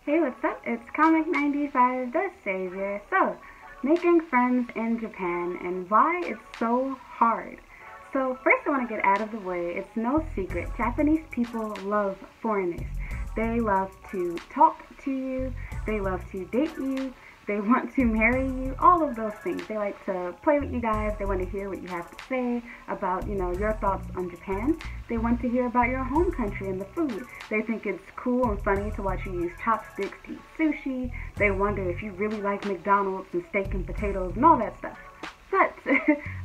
Hey, what's up? It's Comic95 the Savior. So, making friends in Japan and why it's so hard. So, first I want to get out of the way, it's no secret, Japanese people love foreigners. They love to talk to you, they love to date you, they want to marry you, all of those things. They like to play with you guys, they want to hear what you have to say about, your thoughts on Japan. They want to hear about your home country and the food. They think it's cool and funny to watch you use chopsticks to eat sushi. They wonder if you really like McDonald's and steak and potatoes and all that stuff. But,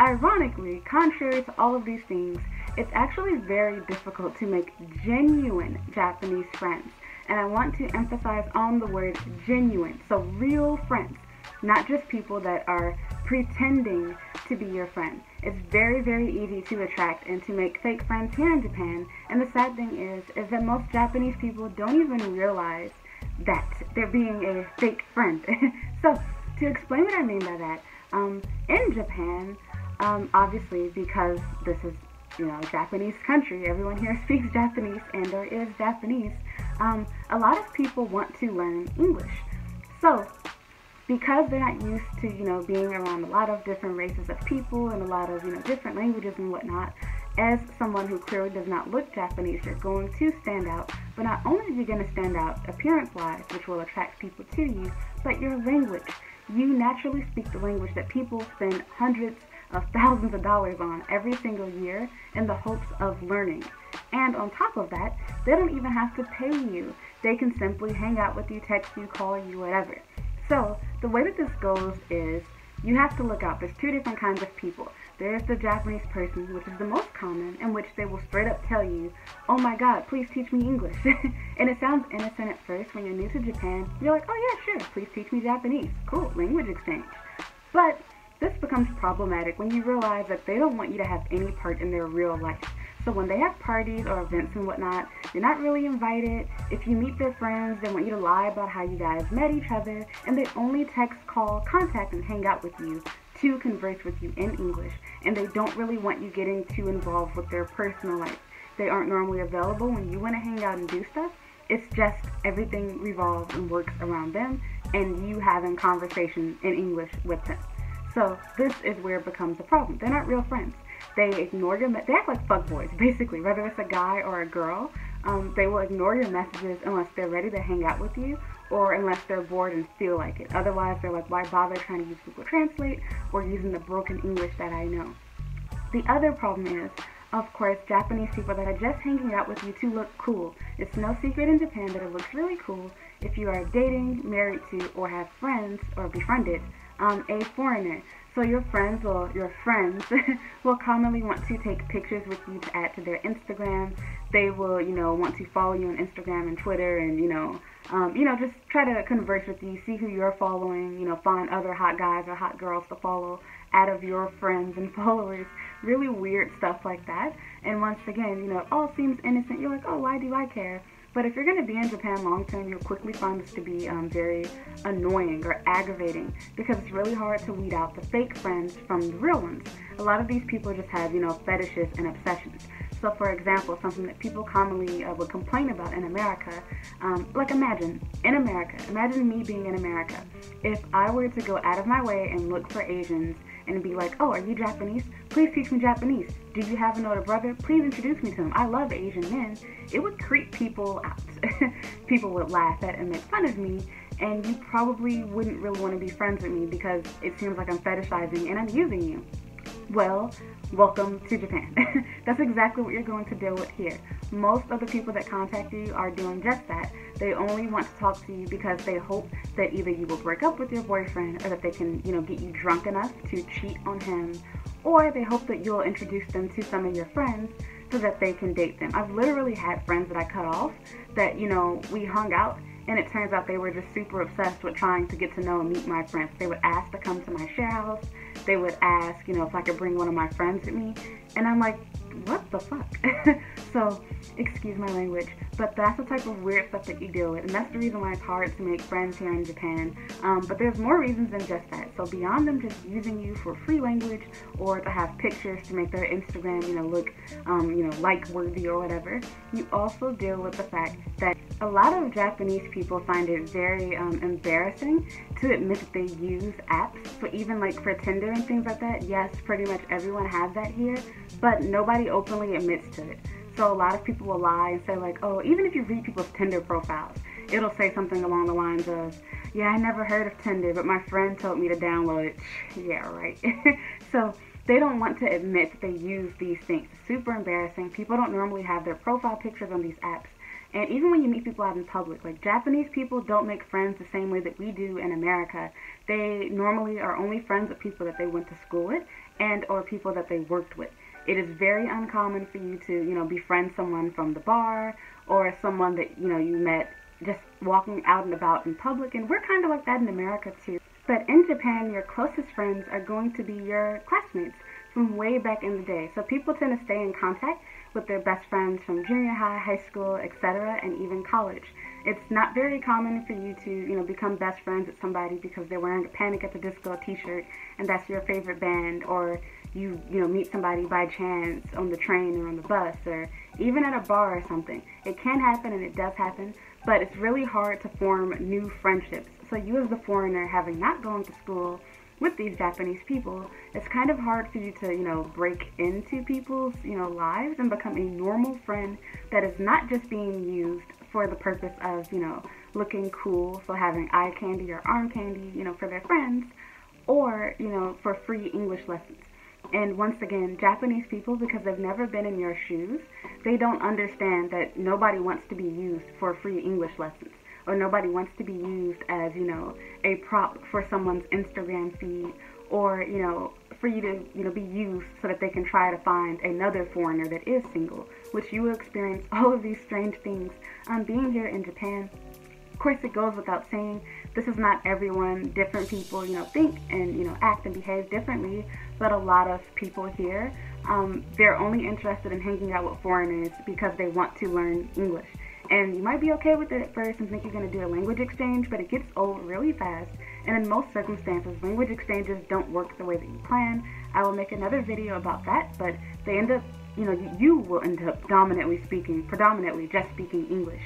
ironically, contrary to all of these things, it's actually very difficult to make genuine Japanese friends. And I want to emphasize on the word genuine, so real friends, not just people that are pretending to be your friend. It's very, very easy to attract and to make fake friends here in Japan, and the sad thing is that most Japanese people don't even realize that they're being a fake friend. So, to explain what I mean by that, in Japan, obviously because this is Japanese country, everyone here speaks Japanese and or is Japanese, a lot of people want to learn English. So, because they're not used to, being around a lot of different races of people and a lot of, different languages and whatnot, as someone who clearly does not look Japanese, you're going to stand out. But not only are you going to stand out appearance-wise, which will attract people to you, but your language. You naturally speak the language that people spend hundreds of thousands of dollars on every single year in the hopes of learning. And on top of that, they don't even have to pay you. They can simply hang out with you, text you, call you, whatever. So, the way that this goes is, you have to look out. There's two different kinds of people. There's the Japanese person, which is the most common, in which they will straight up tell you, oh my god, please teach me English. And it sounds innocent at first. When you're new to Japan, you're like, oh yeah, sure, please teach me Japanese. Cool, language exchange. But this becomes problematic when you realize that they don't want you to have any part in their real life. So when they have parties or events and whatnot, you're not really invited. If you meet their friends, they want you to lie about how you guys met each other, and they only text, call, contact, and hang out with you to converse with you in English. And they don't really want you getting too involved with their personal life. They aren't normally available when you want to hang out and do stuff. It's just everything revolves and works around them, and you having conversation in English with them. So this is where it becomes a problem. They're not real friends. They ignore your they act like fuckboys, basically. Whether it's a guy or a girl, they will ignore your messages unless they're ready to hang out with you or unless they're bored and feel like it. Otherwise, they're like, why bother trying to use Google Translate or using the broken English that I know? The other problem is, of course, Japanese people that are just hanging out with you to look cool. It's no secret in Japan that it looks really cool if you are dating, married to, or have friends or befriended a foreigner. So your friends will commonly want to take pictures with you to add to their Instagram. They will, want to follow you on Instagram and Twitter and, just try to converse with you, see who you're following, find other hot guys or hot girls to follow out of your friends and followers. Really weird stuff like that. And once again, it all seems innocent. You're like, oh, why do I care? But if you're going to be in Japan long term, you'll quickly find this to be very annoying or aggravating because it's really hard to weed out the fake friends from the real ones. A lot of these people just have, fetishes and obsessions. So for example, something that people commonly would complain about in America, like imagine me being in America. If I were to go out of my way and look for Asians and be like, oh, are you Japanese? Please teach me Japanese. Do you have an older brother? Please introduce me to him. I love Asian men. It would creep people out. People would laugh at and make fun of me, and you probably wouldn't really want to be friends with me because it seems like I'm fetishizing and I'm using you. Well, welcome to Japan. That's exactly what you're going to deal with here. Most of the people that contact you are doing just that. They only want to talk to you because they hope that either you will break up with your boyfriend or that they can, get you drunk enough to cheat on him, or they hope that you'll introduce them to some of your friends so that they can date them. I've literally had friends that I cut off that, we hung out, and it turns out they were just super obsessed with trying to get to know and meet my friends. They would ask to come to my share house. They would ask, if I could bring one of my friends with me. And I'm like, what the fuck? So, excuse my language, but that's the type of weird stuff that you deal with, and that's the reason why it's hard to make friends here in Japan. But there's more reasons than just that. So beyond them just using you for free language or to have pictures to make their Instagram, look, like-worthy or whatever, you also deal with the fact that a lot of Japanese people find it very embarrassing to admit that they use apps. So even like for Tinder and things like that, yes, pretty much everyone has that here, but nobody openly admits to it. So a lot of people will lie and say like, oh, even if you read people's Tinder profiles, it'll say something along the lines of, yeah, I never heard of Tinder, but my friend told me to download it. Yeah, right. So they don't want to admit that they use these things. It's super embarrassing. People don't normally have their profile pictures on these apps. And even when you meet people out in public, like Japanese people don't make friends the same way that we do in America. They normally are only friends with people that they went to school with and or people that they worked with. It is very uncommon for you to, befriend someone from the bar or someone that, you met just walking out and about in public. And we're kind of like that in America too. But in Japan, your closest friends are going to be your classmates from way back in the day. So people tend to stay in contact with their best friends from junior high, high school, etc., and even college. It's not very common for you to, become best friends with somebody because they're wearing a Panic at the Disco t-shirt and that's your favorite band, or you meet somebody by chance on the train or on the bus or even at a bar or something. It can happen and it does happen, but it's really hard to form new friendships. So you as the foreigner, having not gone to school with these Japanese people, it's kind of hard for you to, break into people's, lives and become a normal friend that is not just being used for the purpose of, looking cool, so having eye candy or arm candy, for their friends, or, for free English lessons. And once again, Japanese people, because they've never been in your shoes, they don't understand that nobody wants to be used for free English lessons. Or nobody wants to be used as, a prop for someone's Instagram feed, or, for you to, be used so that they can try to find another foreigner that is single, which you will experience all of these strange things being here in Japan. Of course, it goes without saying, this is not everyone. Different people, think and, act and behave differently, but a lot of people here, they're only interested in hanging out with foreigners because they want to learn English. And you might be okay with it at first and think you're going to do a language exchange, but it gets old really fast. And in most circumstances, language exchanges don't work the way that you plan. I will make another video about that, but they end up, you will end up predominantly just speaking English.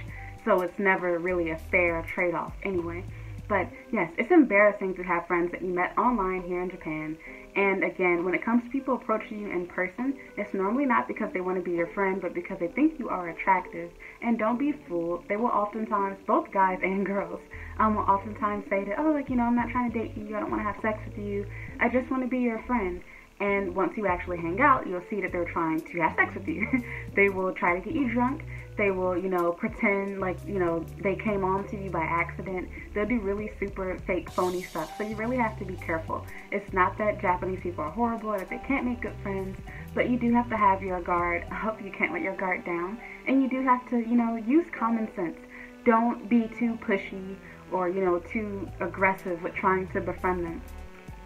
So it's never really a fair trade-off anyway. But yes, it's embarrassing to have friends that you met online here in Japan. And again, when it comes to people approaching you in person, it's normally not because they want to be your friend, but because they think you are attractive. And don't be fooled. They will oftentimes, both guys and girls, will oftentimes say that, oh, I'm not trying to date you, I don't want to have sex with you, I just want to be your friend. And once you actually hang out, you'll see that they're trying to have sex with you. They will try to get you drunk. They will, pretend like, they came on to you by accident. They'll do really super fake, phony stuff. So you really have to be careful. It's not that Japanese people are horrible or that they can't make good friends, but you do have to have your guard up. You can't let your guard down. And you do have to, use common sense. Don't be too pushy or, too aggressive with trying to befriend them.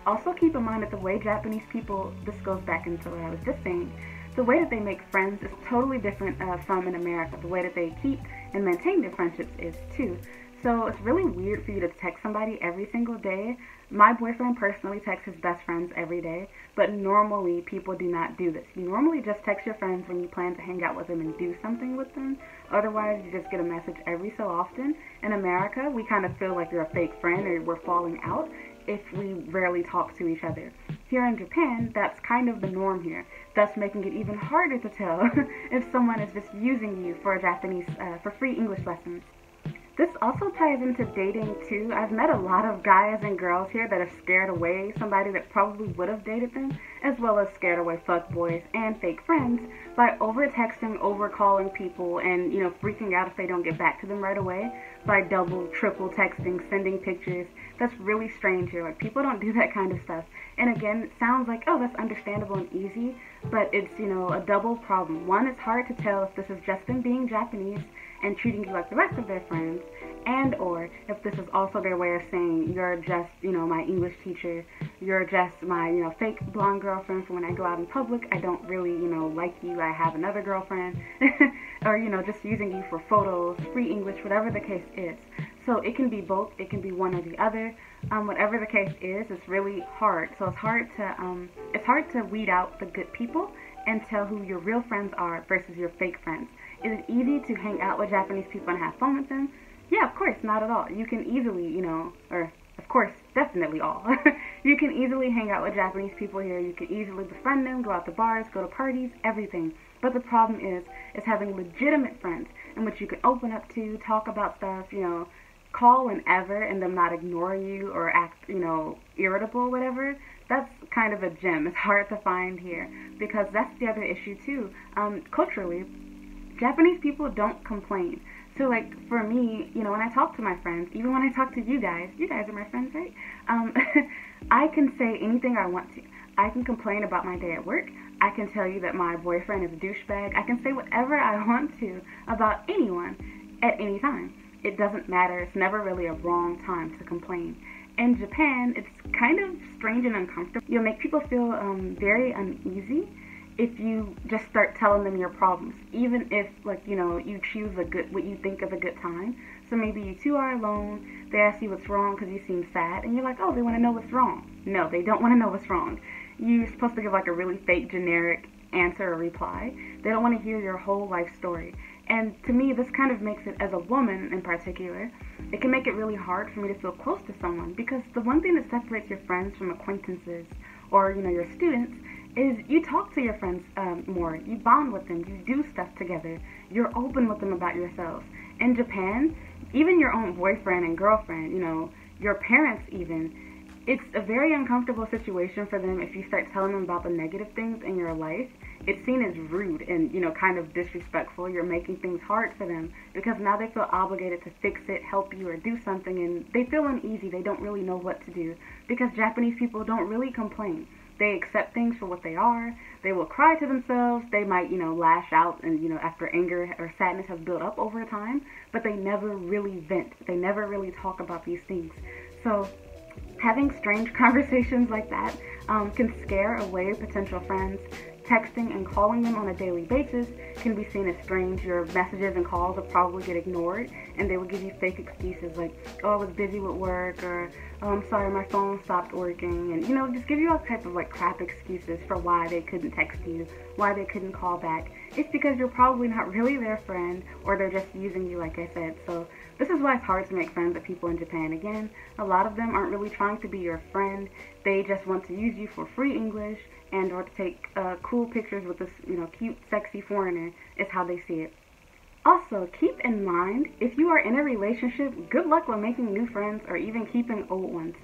Also keep in mind that the way Japanese people, this goes back into what I was just saying, the way that they make friends is totally different from in America. The way that they keep and maintain their friendships is too. So it's really weird for you to text somebody every single day. My boyfriend personally texts his best friends every day, but normally people do not do this. You normally just text your friends when you plan to hang out with them and do something with them. Otherwise, you just get a message every so often. In America, we kind of feel like you're a fake friend or we're falling out if we rarely talk to each other. Here in Japan, that's kind of the norm here, thus making it even harder to tell if someone is just using you for for free English lessons. This also ties into dating too. I've met a lot of guys and girls here that have scared away somebody that probably would have dated them, as well as scared away fuckboys and fake friends by over-texting, over-calling people, and, freaking out if they don't get back to them right away, by double, triple texting, sending pictures. That's really strange here. Like, people don't do that kind of stuff. And again, it sounds like, oh, that's understandable and easy, but it's, a double problem. One, it's hard to tell if this is just them being Japanese, and treating you like the rest of their friends, and or if this is also their way of saying you're just, my English teacher, you're just my, fake blonde girlfriend for when I go out in public, I don't really, like you, I have another girlfriend, or, just using you for photos, free English, whatever the case is. So it can be both, it can be one or the other. Whatever the case is, it's really hard. So it's hard to weed out the good people and tell who your real friends are versus your fake friends. Is it easy to hang out with Japanese people and have fun with them? Yeah, of course, not at all. You can easily, or of course, definitely all. You can easily hang out with Japanese people here. You can easily befriend them, go out to bars, go to parties, everything. But the problem is having legitimate friends in which you can open up to, talk about stuff, call whenever and them not ignore you or act, irritable or whatever. That's kind of a gem. It's hard to find here because that's the other issue too. Culturally, Japanese people don't complain. So like for me, when I talk to my friends, even when I talk to you guys are my friends, right? I can say anything I want to. I can complain about my day at work. I can tell you that my boyfriend is a douchebag. I can say whatever I want to about anyone at any time. It doesn't matter. It's never really a wrong time to complain. In Japan, it's kind of strange and uncomfortable. You'll make people feel very uneasy if you just start telling them your problems, even if, you choose what you think is a good time. So maybe you two are alone, they ask you what's wrong because you seem sad, and you're like, oh, they want to know what's wrong. No, they don't want to know what's wrong. You're supposed to give like a really fake, generic answer or reply. They don't want to hear your whole life story. And to me, this kind of makes it, as a woman in particular, it can make it really hard for me to feel close to someone, because the one thing that separates your friends from acquaintances or, your students is you talk to your friends more, you bond with them, you do stuff together, you're open with them about yourselves. In Japan, even your own boyfriend and girlfriend, your parents even, it's a very uncomfortable situation for them if you start telling them about the negative things in your life. It's seen as rude and, kind of disrespectful. You're making things hard for them because now they feel obligated to fix it, help you, or do something, and they feel uneasy. They don't really know what to do because Japanese people don't really complain. They accept things for what they are. They will cry to themselves. They might, lash out and, after anger or sadness has built up over time, but they never really vent. They never really talk about these things. So having strange conversations like that can scare away potential friends. Texting and calling them on a daily basis can be seen as strange. Your messages and calls will probably get ignored, and they will give you fake excuses like, oh, I was busy with work, or oh, I'm sorry, my phone stopped working, and just give you all type of crap excuses for why they couldn't text you, why they couldn't call back. It's because you're probably not really their friend, or they're just using you, like I said. So this is why it's hard to make friends with people in Japan. Again, a lot of them aren't really trying to be your friend. They just want to use you for free English and or to take cool pictures with this, cute, sexy foreigner is how they see it. Also, keep in mind, if you are in a relationship, good luck with making new friends or even keeping old ones.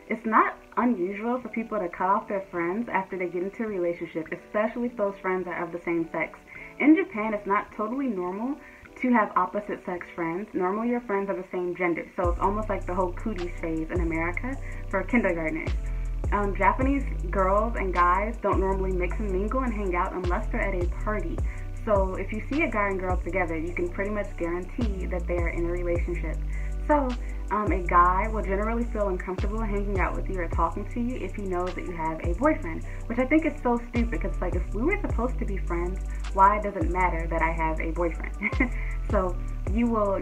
It's not unusual for people to cut off their friends after they get into a relationship, especially if those friends are of the same sex. In Japan, it's not totally normal to have opposite sex friends. Normally your friends are the same gender, so it's almost like the whole cooties phase in America for kindergartners. Japanese girls and guys don't normally mix and mingle and hang out unless they're at a party. So if you see a guy and girl together, you can pretty much guarantee that they are in a relationship. So a guy will generally feel uncomfortable hanging out with you or talking to you if he knows that you have a boyfriend, which I think is so stupid, because it's like, if we were supposed to be friends, why does it matter that I have a boyfriend? So you will,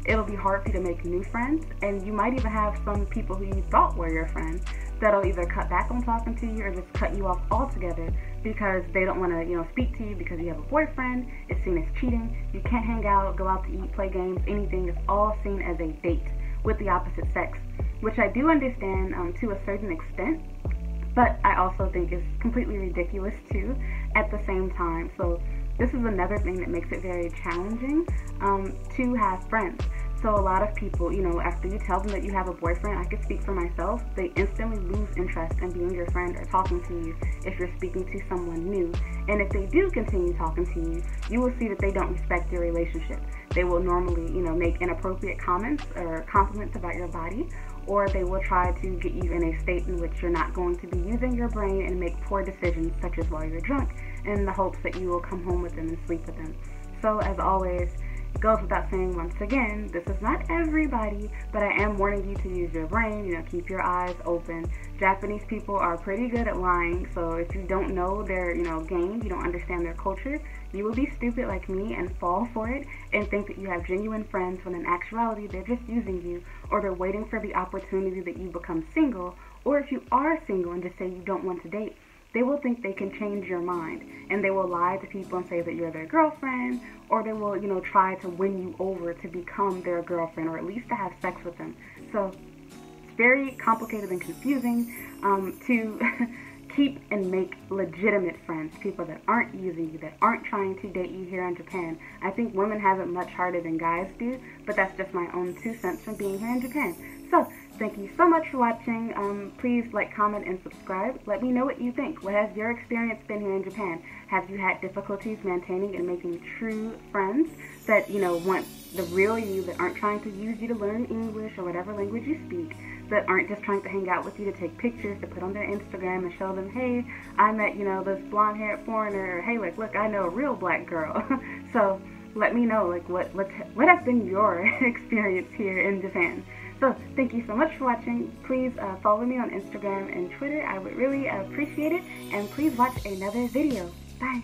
it'll be hard for you to make new friends, and you might even have some people who you thought were your friends that'll either cut back on talking to you or just cut you off altogether because they don't want to, speak to you because you have a boyfriend. It's seen as cheating. You can't hang out, go out to eat, play games, anything. It's all seen as a date with the opposite sex, which I do understand to a certain extent, but I also think is completely ridiculous too at the same time. So this is another thing that makes it very challenging to have friends. So a lot of people, after you tell them that you have a boyfriend, I could speak for myself, they instantly lose interest in being your friend or talking to you if you're speaking to someone new. And if they do continue talking to you, you will see that they don't respect your relationship. They will normally, make inappropriate comments or compliments about your body, or they will try to get you in a state in which you're not going to be using your brain and make poor decisions, such as while you're drunk, in the hopes that you will come home with them and sleep with them. So as always, goes without saying once again, this is not everybody, but I am warning you to use your brain, keep your eyes open. Japanese people are pretty good at lying, so if you don't know their, game, you don't understand their culture, you will be stupid like me and fall for it and think that you have genuine friends when in actuality they're just using you, or they're waiting for the opportunity that you become single, or if you are single and just say you don't want to date, they will think they can change your mind, and they will lie to people and say that you're their girlfriend, or they will, try to win you over to become their girlfriend, or at least to have sex with them. So it's very complicated and confusing to keep and make legitimate friends, people that aren't using you, that aren't trying to date you here in Japan. I think women have it much harder than guys do, but that's just my own 2 cents from being here in Japan. So, thank you so much for watching. Please like, comment, and subscribe. Let me know what you think. What has your experience been here in Japan? Have you had difficulties maintaining and making true friends that, want the real you, that aren't trying to use you to learn English or whatever language you speak, that aren't just trying to hang out with you to take pictures to put on their Instagram and show them, hey, I met, this blonde-haired foreigner, or hey, look, I know a real black girl. So let me know, what has been your experience here in Japan? So thank you so much for watching. Please follow me on Instagram and Twitter. I would really appreciate it. And please watch another video. Bye.